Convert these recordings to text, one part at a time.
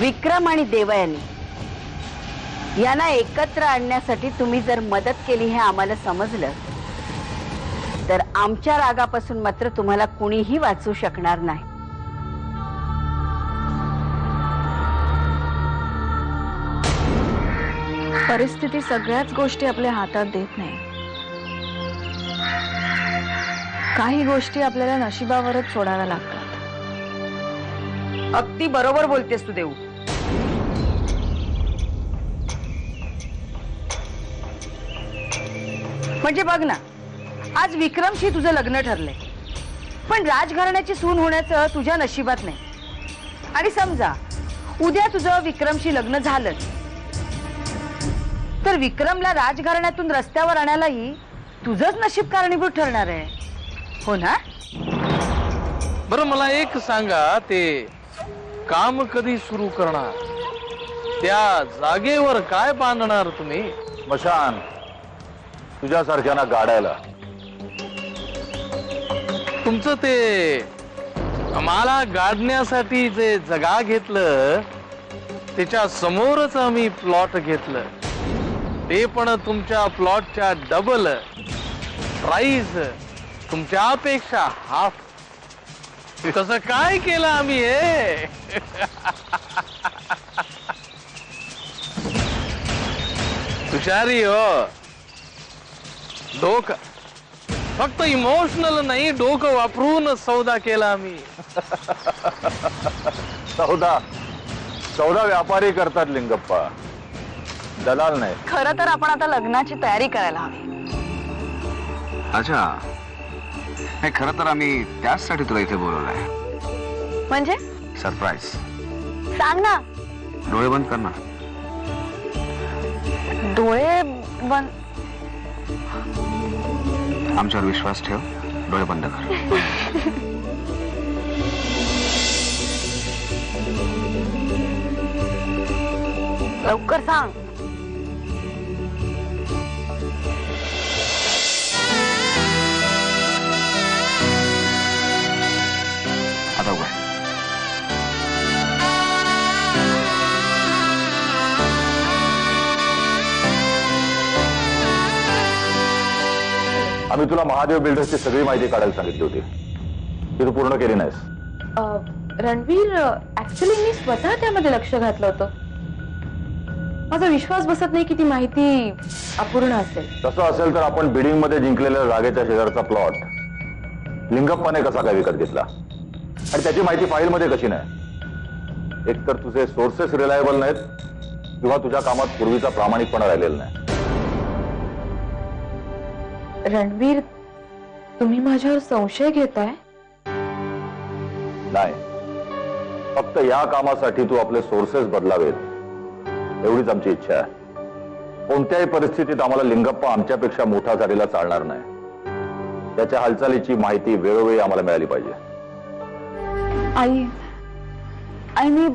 विक्रम आणि देवयानी यांना एकत्र आणण्यासाठी तुम्ही जर मदत केली हे आम्हाला समजलं तर आमच्या रागापासून मात्र तुम्हाला कुणीही वाचू शकणार नाही। परिस्थिती सगळ्याच गोष्टी आपल्या हातात देत नाही। काही गोष्टी आपल्याला नशिबावरच सोडाव्या लागतात। अगदी बरोबर बोलतेस तू देऊ। म्हणजे बघ ना, आज विक्रमशी तुझं लग्न ठरलंय, पण राजघराण्याची सून होण्याचं तुझ्या नशिबात नाही। आणि समजा उद्या तुझं विक्रमशी लग्न झालं तर विक्रमला राजघराण्यातून रस्त्यावर आणायलाही तुझंच नशीब कारणीभूत ठरणार आहे, हो ना? बरं मला एक सांगा, ते काम कधी सुरू करणार? त्या जागेवर काय बांधणार तुम्ही? स्मशान, तुझ्यासारख्यांना गाडायला। तुमचं ते आम्हाला गाडण्यासाठी जे जगा घेतलं त्याच्या समोरच आम्ही प्लॉट घेतलं, ते पण तुमच्या प्लॉटच्या डबल प्राइस, तुमच्यापेक्षा हाफ। तसं काय केलं आम्ही हे? हुशारी हो, डोकं फक्त इमोशनल नाही, डोकं वापरून सौदा केला आम्ही। सौदा सौदा व्यापारी करतात लिंगप्पा, दलाल नाही। खरं तर आपण आता लग्नाची तयारी करायला हवी। अच्छा, हे खरं तर आम्ही त्याचसाठी तुला इथे बोलवलंय। म्हणजे सरप्राईज। सांग ना। डोळे बंद कर ना। डोळे बंद? आमच्यावर विश्वास ठेव, डोळे बंद कर। लवकर सांग। आता उघड। आम्ही तुला महादेव बिल्डर्सची सगळी माहिती काढायला सांगितली होती, ती तू पूर्ण केली नाहीस। रणवीर, ऍक्च्युली मी स्वतः त्यामध्ये लक्ष घातलं होतं। माझा विश्वास बसत नाही की ती माहिती अपूर्ण असेल। तसं असेल तर आपण बिडिंग मध्ये जिंकलेल्या जागेच्या शेजारचा प्लॉट लिंगप्पाने कसा काय विकत घेतला आणि त्याची माहिती फाईल मध्ये कशी नाही? एकतर तुझे सोर्सेस रिलायबल नाहीत किंवा तुझ्या कामात पूर्वीचा प्रामाणिकपणा राहिलेला नाही। रणवीर, तुम्ही माझ्यावर संशय घेताय? नाही, फक्त या कामासाठी तू आपले सोर्सेस बदलावेत एवढीच आमची इच्छा आहे। कोणत्याही परिस्थितीत आम्हाला लिंगप्पा आमच्यापेक्षा मोठा झालेला चालणार नाही। त्याच्या हालचालीची माहिती वेळोवेळी आम्हाला मिळाली पाहिजे। आई, मी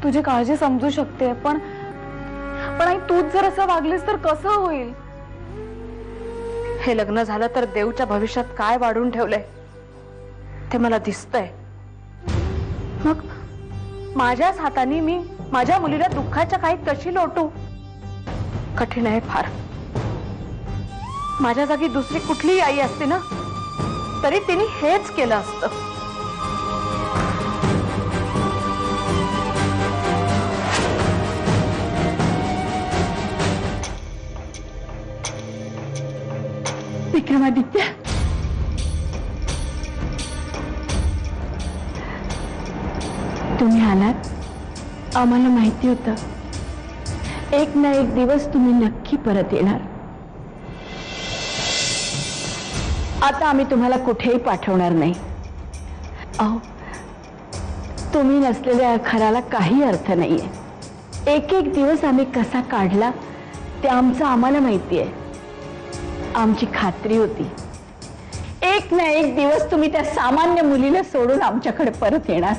तुझी काळजी समजू शकते, पण आई, तूच जर असं वागलीस तर कसं होईल? हे लग्न झालं तर देवच्या भविष्यात काय वाढून ठेवलंय ते मला दिसतंय। मग माझ्याच हाताने मी माझ्या मुलीला दुःखाच्या काही कशी लोटू? कठीण आहे फार। माझ्या जागी दुसरी कुठलीही आई असते ना, तरी तिने हेच केलं असतं। विक्रमादित्य, तुम्ही आलात, आम्हाला माहिती होतं एक ना एक दिवस तुम्ही नक्की परत येणार। आता आम्ही तुम्हाला कुठेही पाठवणार नाही। अहो, तुम्ही नसलेल्या खराला काही अर्थ नाहीये। एक एक दिवस आम्ही कसा काढला ते आमचं आम्हाला माहिती आहे। आमची खात्री होती एक ना एक दिवस तुम्ही त्या सामान्य मुलीला सोडून आमच्याकडे परत येणार।